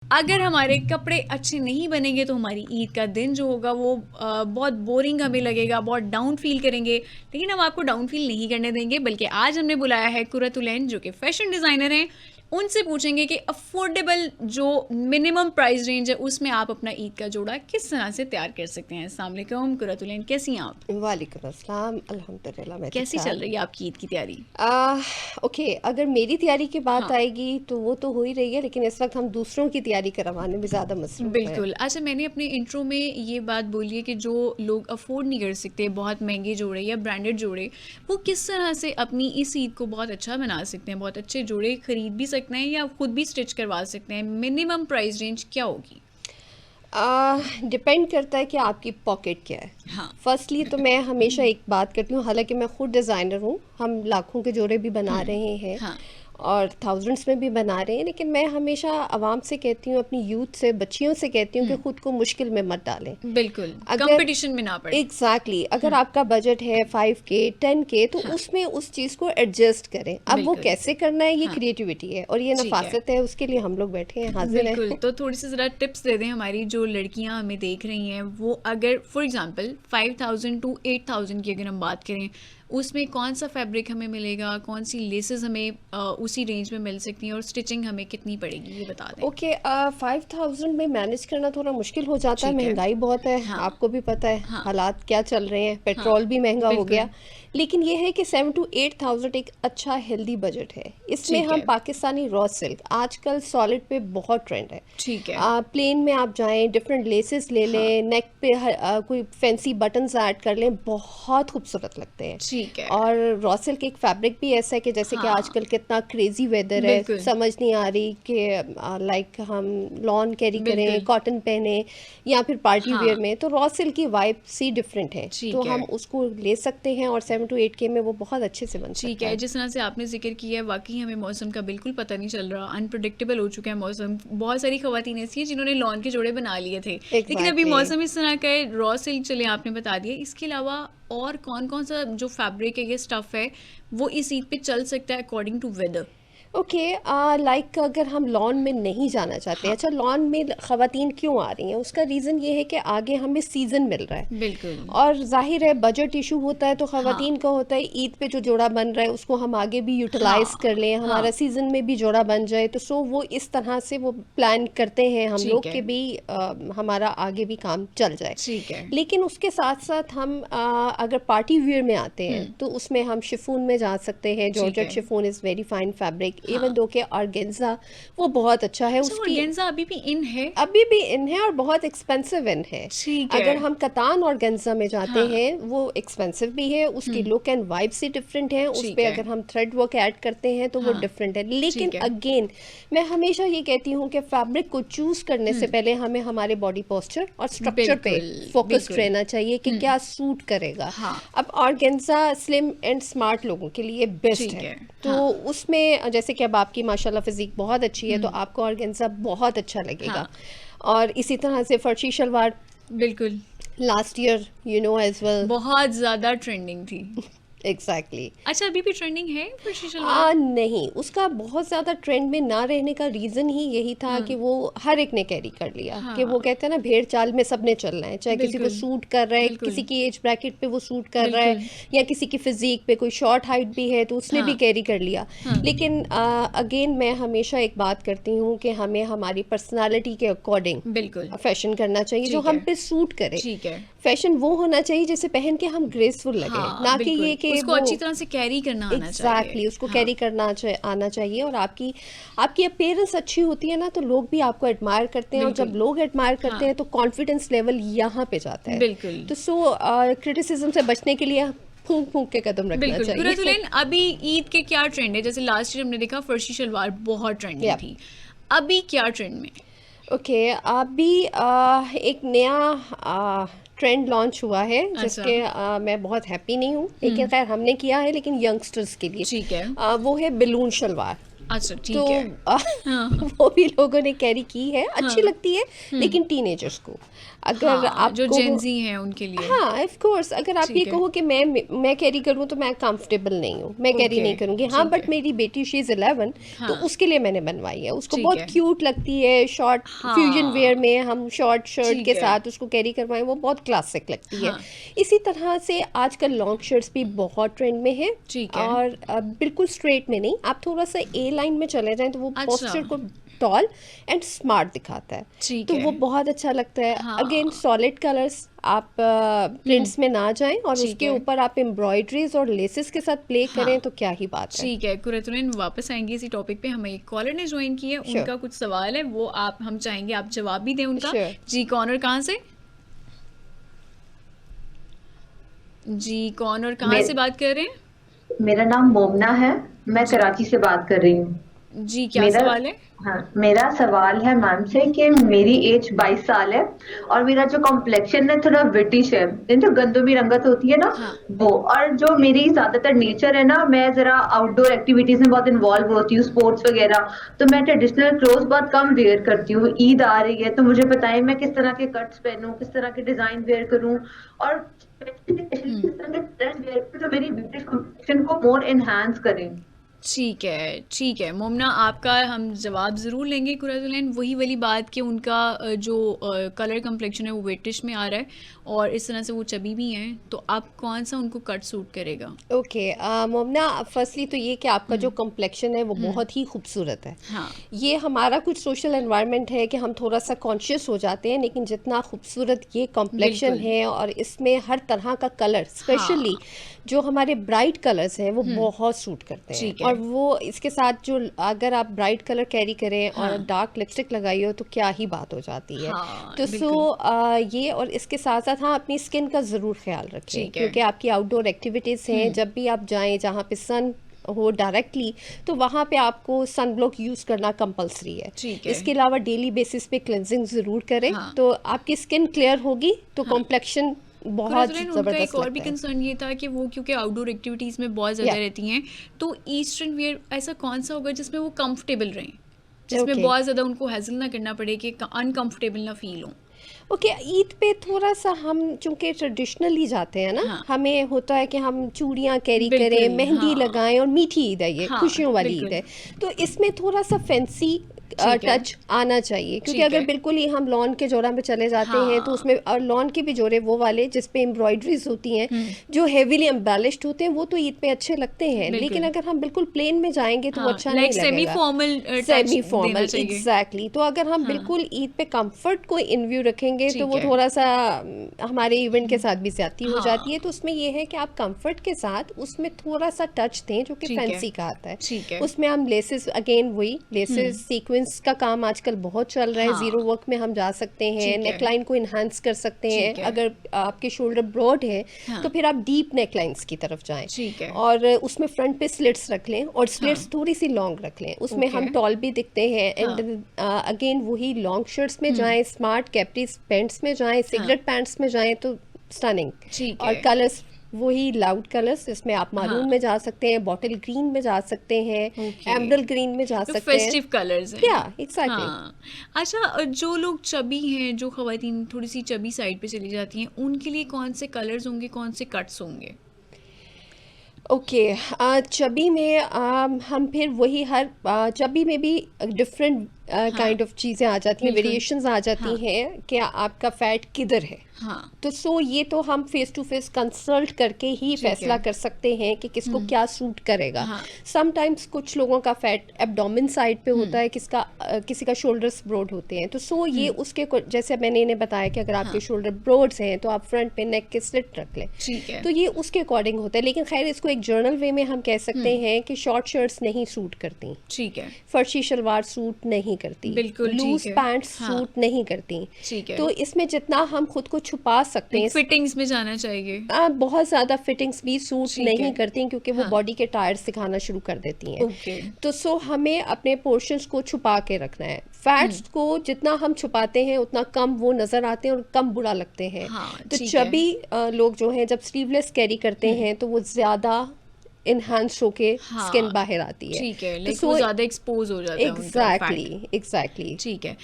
अगर हमारे कपड़े अच्छे नहीं बनेंगे तो हमारी ईद का दिन जो होगा वो बहुत बोरिंग हमें लगेगा, बहुत डाउन फील करेंगे। लेकिन हम आपको डाउन फील नहीं करने देंगे, बल्कि आज हमने बुलाया है कुरतुलैन जो कि फैशन डिज़ाइनर हैं। उनसे पूछेंगे कि अफोर्डेबल जो मिनिमम प्राइस रेंज है उसमें आप अपना ईद का जोड़ा किस तरह से तैयार कर सकते हैं। अस्सलाम वालेकुम कुरतुलैन, कैसी हैं आप? वालेकुम अस्सलाम, अल्हम्दुलिल्लाह मैं ठीक कैसी चल ठाक। रही है आपकी ईद की तैयारी? ओके, अगर मेरी तैयारी की बात हाँ, आएगी तो वो तो हो ही रही है, लेकिन इस वक्त हम दूसरों की तैयारी करवाने में ज़्यादा मसरूफ़ हैं। बिल्कुल। अच्छा, मैंने अपने इंट्रो में ये बात बोली है कि जो लोग अफ़ोर्ड नहीं कर सकते बहुत महँगे जोड़े या ब्रांडेड जोड़े, वो किस तरह से अपनी इस ईद को बहुत अच्छा बना सकते हैं, बहुत अच्छे जोड़े खरीद भी सकते हैं या खुद भी स्टिच करवा सकते हैं। मिनिमम प्राइस रेंज क्या होगी? डिपेंड करता है कि आपकी पॉकेट क्या है। हाँ। फर्स्टली तो मैं हमेशा एक बात करती हूँ, हालांकि मैं खुद डिज़ाइनर हूँ, हम लाखों के जोड़े भी बना रहे हैं हाँ, और थाउजेंड्स में भी बना रहे हैं, लेकिन मैं हमेशा आवाम से कहती हूँ, अपनी यूथ से, बच्चियों से कहती हूँ कि ख़ुद को मुश्किल में मत डालें। बिल्कुल, अगर कंपटीशन में ना पड़े। अगर आपका बजट है 5K 10K तो हाँ, उसमें उस चीज़ को एडजस्ट करें। अब वो बिल्कुल। कैसे करना है, ये हाँ, क्रिएटिविटी है और ये ठीक है। नफासत है, उसके लिए हम लोग बैठे हैं, हाजिर बिल्कुल, हैं। तो थोड़ी-सी ज़रा टिप्स दे दें हमारी जो लड़कियां हमें देख रही हैं, वो अगर फॉर एग्ज़ाम्पल 5000 टू 8000 की अगर हम बात करें, उसमें कौन-सा फैब्रिक हमें मिलेगा, कौन-सी लेसेस हमें उसी रेंज में मिल सकती हैं और स्टिचिंग हमें कितनी पड़ेगी, ये बता दें? ओके, 5000 में मैनेज करना थोड़ा मुश्किल हो जाता है, ठीक है। महंगाई बहुत है, हाँ, आपको भी पता है हाँ, हालात क्या चल रहे हैं, हाँ, पेट्रोल भी महंगा हो गया। बिल्कुल, लेकिन ये है कि 7 to 8,000 एक अच्छा हेल्दी बजट है। इसमें ठीक हम है, पाकिस्तानी रॉ सिल्क आजकल सॉलिड पे बहुत ट्रेंड है। ठीक है। प्लेन में आप जाएं, डिफरेंट लेसेस ले हाँ, लें, नेक पे कोई फैंसी बटन्स ऐड कर लें, बहुत खूबसूरत लगते हैं। ठीक है। और रॉ सिल्क एक फैब्रिक भी ऐसा है कि जैसे कि हाँ, आजकल कितना क्रेजी वेदर है, बिल्कुल, समझ नहीं आ रही कि लाइक हम लॉन कैरी करें, बिल्कुल। कॉटन पहने या फिर पार्टी वेयर हाँ, में, तो रॉ सिल्क की वाइब सी डिफरेंट है, तो ठीक है। हम उसको ले सकते हैं और 7 to 8K में वो बहुत अच्छे से बन ठीक सकता है, है। जिस तरह से आपने ज़िक्र किया है वाक़ई हमें मौसम का बिल्कुल पता नहीं चल रहा, अनप्रेडिक्टेबल हो चुका है मौसम। बहुत सारी ख़वातीन ऐसी हैं जिन्होंने लॉन के जोड़े बना लिए थे, लेकिन अभी एग्जैक्टली मौसम इस तरह का है, रॉ सिल्क चलिए आपने बता दिया। इसके अलावा और कौन-कौन सा जो फैब्रिक है या स्टफ़ है, वो इस ईद पे चल सकता है according to weather? Okay, like अगर हम लॉन में नहीं जाना चाहते, हाँ, अच्छा लॉन में ख़वातीन क्यों आ रही हैं, उसका रीज़न ये है कि आगे हमें सीज़न मिल रहा है बिल्कुल। और जाहिर है बजट इशू होता है, तो हाँ, ख़वातीन का होता है ईद पे जो जोड़ा बन रहा है उसको हम आगे भी यूटिलाइज़ हाँ, कर लें, हाँ, हमारा सीज़न में भी जोड़ा बन जाए, तो सो वो इस तरह से वो प्लान करते हैं हम ठीक लोग है, कि भी हमारा आगे भी काम चल जाए। ठीक है। लेकिन उसके साथ साथ हम अगर पार्टी वियर में आते हैं हुँ, तो उसमें हम शिफॉन में जा सकते हैं। ठीक जॉर्जेट है। Chiffon is very fine fabric, हाँ, इवन दो के ऑर्गेन्जा वो बहुत अच्छा है, अच्छा उसकी ऑर्गेन्ज़ा अभी भी इन है? अभी भी इन है और बहुत एक्सपेंसिव इन है। ठीक है। अगर हम कतान और गेंजा में जाते हाँ, हैं वो एक्सपेंसिव भी है, उसकी हुँ, लुक एंड वाइब से डिफरेंट है, उस ठीक पे है। अगर हम थ्रेड वर्क ऐड करते हैं तो वो हाँ, डिफरेंट है। लेकिन ठीक है। अगेन मैं हमेशा ये कहती हूँ कि फैब्रिक को चूज़ करने से हुँ, पहले हमें हमारे बॉडी पोस्चर और स्ट्रक्चर पे बिल्कुल, फोकस्ड बिल्कुल। रहना चाहिए कि हुँ, क्या सूट करेगा। हाँ, अब ऑर्गेन्जा स्लिम एंड स्मार्ट लोगों के लिए बेस्ट ठीक है, है। तो हाँ, उसमें जैसे कि अब आपकी माशाल्लाह फिजिक बहुत अच्छी है, तो हुँ, आपको ऑर्गेन्जा बहुत अच्छा लगेगा। हाँ, और इसी तरह से फर्शी शलवार बिल्कुल, last year you know as well. बहुत ज़्यादा ट्रेंडिंग थी। एग्जैक्टली। अच्छा, अभी भी ट्रेंडिंग है फर्शी सलवार? नहीं, उसका बहुत ज़्यादा ट्रेंड में ना रहने का रीज़न ही यही था हाँ, कि वो हर एक ने कैरी कर लिया, कि हाँ, वो कहते हैं ना भेड़ चाल में सबने चलना है, चाहे किसी को बिल्कुल, सूट कर रहा है, बिल्कुल, किसी की एज ब्रैकेट पे वो सूट कर रहा है, बिल्कुल, या किसी की फिजिक पे, कोई शॉर्ट हाइट भी है तो उसने भी हाँ, कैरी कर लिया। हाँ, लेकिन अगेन मैं हमेशा एक बात करती हूँ कि हमें हमारी पर्सनालिटी के अकॉर्डिंग बिल्कुल, फैशन करना चाहिए जो ठीक हम है, पे सूट करे। ठीक है। फैशन वो होना चाहिए जिसे पहन के हम ग्रेसफुल लगे, हाँ, ना कि ये बिल्कुल, कि उसको वो अच्छी तरह से कैरी करना आना चाहिए। एग्जैक्टली उसको हाँ, कैरी करना आना चाहिए। और आपकी आपकी अपीयरेंस अच्छी होती है ना, तो लोग भी आपको एडमायर करते हैं, और जब बिल्कुल, लोग एडमायर करते हाँ, हैं तो कॉन्फिडेंस लेवल यहाँ पे जाता है। बिल्कुल, तो क्रिटिसिज्म से बचने के लिए फूंक फूंक के कदम रखना बिल्कुल। चाहिए। कुरैतुलैन, अभी ईद के क्या ट्रेंड है? जैसे लास्ट ईयर हमने देखा फर्शी सलवार बहुत ट्रेंडिंग या थी। अभी क्या ट्रेंड में है? ओके, अभी एक नया ट्रेंड लॉन्च हुआ है अच्छा, जिसके मैं बहुत हैप्पी नहीं हूँ, लेकिन हुँ, खैर हमने किया है, लेकिन यंगस्टर्स के लिए ठीक है। वो है बलून शलवार। अच्छा, ठीक तो है। हाँ, वो भी लोगों ने कैरी की है, अच्छी हाँ। लगती है, लेकिन टीनेजर्स को अगर हाँ, आप जो कहो, जेनज़ी हैं उनके लिए। हाँ ऑफ कोर्स, अगर आप ये ठीक है, कहो कि मैं कैरी करूँ तो मैं कंफर्टेबल नहीं हूँ, मैं कैरी ओके, नहीं करूँगी, हाँ ठीक बट है। मेरी बेटी शी इज़ 11, तो हाँ, उसके लिए मैंने बनवाई है, उसको ठीक बहुत है। क्यूट लगती है, शॉर्ट फ्यूजन वेयर हाँ, में हम शॉर्ट शर्ट के ठीक है। साथ उसको कैरी करवाएं, वो बहुत क्लासिक लगती है। हाँ, इसी तरह से आजकल लॉन्ग शर्ट्स भी बहुत ट्रेंड में है, ठीक है। और बिल्कुल स्ट्रेट में नहीं, आप थोड़ा सा ए लाइन में चले जाएं तो वो अच्छा, पोस्चर को टॉल एंड स्मार्ट दिखाता है, ठीक तो है। वो बहुत अच्छा लगता है। अगेन हाँ, सॉलिड कलर्स, आप हुँ, प्रिंट्स में ना जाएं और ठीक उसके है। ऊपर आप एम्ब्रॉयडरीज और लेसेस के साथ प्ले करें हाँ, तो क्या ही बात है। ठीक है। कुरैतुलैन वापस आएँगे इसी टॉपिक पे। हमें एक कॉलर ने जॉइन की है, श्योर उनका कुछ सवाल है, वो आप हम चाहेंगे आप जवाब भी दें उनका। श्योर। जी, कौन और कहाँ से? जी, कौन और कहाँ मे, से बात कर रहे हैं? मेरा नाम मोमना है। मैं जी, कराची से बात कर रही हूँ। जी, क्या मेरा सवाल है? हाँ, मेरा सवाल है मैम से कि मेरी एज 22 साल है और मेरा जो कॉम्प्लेक्शन है थोड़ा ब्रिटिश है, जो गंदमी रंगत होती है ना, हाँ, वो। और जो मेरी ज्यादातर नेचर है ना, मैं जरा आउटडोर एक्टिविटीज में बहुत इन्वॉल्व होती हूँ, स्पोर्ट्स वगैरह, तो मैं ट्रेडिशनल क्लोथ बहुत कम वेयर करती हूँ। ईद आ रही है तो मुझे बताएं मैं किस तरह के कट्स पहनूं, किस तरह के डिजाइन वेयर करूं, और स्पेशली हुँ। किस तरह के ड्रेस वेयर करूं जो मेरी ब्रिटिश कॉम्प्लेक्शन को मोर एनहांस करें। ठीक है, ठीक है। मोमना आपका हम जवाब ज़रूर लेंगे कुरैतुलैन, वही वाली बात कि उनका जो कलर कम्प्लेक्शन है वो ब्रिटिश में आ रहा है और इस तरह से वो चबी भी हैं, तो आप कौन-सा उनको कट सूट करेगा? ओके, मोमना, फर्स्टली तो ये कि आपका जो हुँ, कम्प्लेक्शन है वो हुँ। बहुत ही खूबसूरत है। हाँ, ये हमारा कुछ सोशल एनवायरनमेंट है कि हम थोड़ा सा कॉन्शियस हो जाते हैं, लेकिन जितना खूबसूरत ये कॉम्प्लेक्शन बिल्कुल। है और इसमें हर तरह का कलर, स्पेशली हाँ, जो हमारे ब्राइट कलर्स हैं वो हुँ, बहुत सूट करते हैं, ठीक और है। वो इसके साथ जो अगर आप ब्राइट कलर कैरी करें और हाँ, डार्क लिपस्टिक लगाई हो तो क्या ही बात हो जाती है। हाँ, तो बिल्कुल। ये, और इसके साथ साथ हाँ अपनी स्किन का ज़रूर ख्याल रखें, ठीक है। क्योंकि आपकी आउटडोर एक्टिविटीज़ हैं, हुँ, जब भी आप जाएं जहाँ पे सन हो डायरेक्टली, तो वहाँ पे आपको सन ब्लॉक यूज़ करना कंपलसरी है। ठीक है। इसके अलावा डेली बेसिस पे क्लेंजिंग ज़रूर करें, हाँ, तो आपकी स्किन क्लियर होगी तो हाँ। कॉम्प्लेक्शन बहुत कुरैतुलैन उनका एक ज़बरदस्त और भी लगता है। कंसर्न ये था कि वो क्योंकि आउटडोर एक्टिविटीज़ में बहुत या ज़्यादा रहती हैं, तो ईस्टर्न वियर ऐसा कौन-सा होगा जिसमें वो कंफर्टेबल रहें? जिसमें ओके बहुत ज़्यादा उनको हैसल ना करना पड़े कि अनकंफर्टेबल ना फ़ील हों? ओके, ईद पे थोड़ा सा हम चूंकि ट्रेडिशनली जाते हैं ना, हाँ, हमें होता है कि हम चूड़ियाँ कैरी करें, बिल्कुल, मेहंदी हाँ, लगाएं, और मीठी ईद है, ये हाँ, खुशियों वाली ईद बिल्कुल, है, तो इसमें थोड़ा सा फैंसी ठीक है, टच आना चाहिए, क्योंकि ठीक अगर है, बिल्कुल ही हम लॉन के जोड़ा में चले जाते हैं तो हाँ, उसमें, और लॉन के भी जोड़े वो वाले जिस पे एम्ब्रॉयडरीज होती हैं, हुँ, जो हेवीली एम्बेलिश्ड होते हैं, वो तो ईद पे अच्छे लगते हैं, लेकिन बिल्कुल, अगर हम बिल्कुल प्लेन में जाएंगे तो वो हाँ, अच्छा लाइक नहीं सेमी लगेगा। फॉर्मल टच सेमी देना फॉर्मल, चाहिए। एग्जैक्टली, तो अगर हम हाँ, बिल्कुल ईद पे कंफर्ट को इन व्यू रखेंगे तो ठीक वो है, थोड़ा सा हमारे इवेंट के साथ भी ज्यादती हो जाती है, हाँ, तो उसमें ये है कि आप कंफर्ट के साथ उसमें थोड़ा सा टच दें जो कि ठीक है, फैंसी का आता है। ठीक है, उसमें हम लेसेस, अगेन वही हुँ, लेसेस सीक्वेंस का काम आजकल बहुत चल रहा है, जीरो हाँ, वर्क में हम जा सकते हैं, ठीक है, नेकलाइन को इन्हांस कर सकते हैं, ठीक है, अगर आपके शोल्डर ब्रॉड है तो हाँ, फिर आप डीप नेकलाइंस की तरफ जाएं, ठीक है, और उसमें फ्रंट पे स्लिट्स रख लें, और स्लिट्स हाँ, थोड़ी सी लॉन्ग रख लें, उसमें ओके, हम टॉल भी दिखते हैं। एंड हाँ, अगेन वही लॉन्ग शर्ट्स में हुँ, जाएं, स्मार्ट कैप्रीज पैंट्स में जाएं, हाँ, सिगरेट पैंट्स में जाएं तो स्टनिंग। ठीक और है, कलर्स वही लाउड कलर्स, इसमें आप हाँ, मारून में जा सकते हैं, बॉटल ग्रीन में जा सकते हैं, ओके। एमरल्ड ग्रीन में जा जो सकते हैं। फेस्टिव कलर्स हैं। या एग्जैक्टली। हाँ, अच्छा जो लोग चबी हैं, जो ख़वातीन थोड़ी-सी चबी साइड पे चली जाती हैं, उनके लिए कौन से कलर्स होंगे, कौन से कट्स होंगे? ओके, चबी में हम फिर वही हर चबी में भी डिफरेंट हाँ, काइंड ऑफ चीज़ें आ जाती हैं, बिल्कुल। वेरिएशंस आ जाती हाँ, हैं कि आपका फैट किधर है। हाँ, तो ये तो हम फेस टू फेस कंसल्ट करके ही ठीक फैसला है। कर सकते हैं कि किसको हुँ, क्या सूट करेगा। हाँ, समटाइम्स कुछ लोगों का फैट एब्डोमेन साइड पे हुँ, होता है, किसी का शोल्डर्स ब्रॉड होते हैं, तो ये हुँ, उसके जैसे मैंने इन्हें बताया कि अगर आपके हाँ, शोल्डर ब्रॉड्स हैं तो आप फ्रंट पे नेक के स्लिट रख लें, ठीक है। तो ये उसके अकॉर्डिंग होता है। लेकिन खैर इसको एक जर्नल वे में हम कह सकते हुँ, हैं कि शॉर्ट शर्ट्स नहीं सूट करती, ठीक है। फर्शी शलवार सूट नहीं करती, बिल्कुल ठीक लूज है। पैंट्स हाँ, सूट नहीं करती। ठीक है। तो इसमें जितना हम खुद को छुपा सकते लाइक हैं, फिटिंग्स में जाना चाहिए। बहुत ज़्यादा फिटिंग्स भी सूट ठीक नहीं है। करती क्योंकि वो हाँ, बॉडी के टायर्स दिखाना शुरू कर देती हैं। ओके। तो हमें अपने पोर्शंस को छुपा के रखना है। हुँ, फैट्स को जितना हम छुपाते हैं उतना कम वो नज़र आते हैं और कम बुरा लगते हैं। हाँ, तो ठीक है। चबी लोग जो हैं जब स्लीवलेस कैरी करते हुँ, हैं तो वो ज़्यादा इनहांस होके हाँ, स्किन बाहर आती है। ठीक है, तो लाइक वो ज़्यादा एक्सपोज हो जाता है उनका फैट। एग्जैक्टली ठीक है।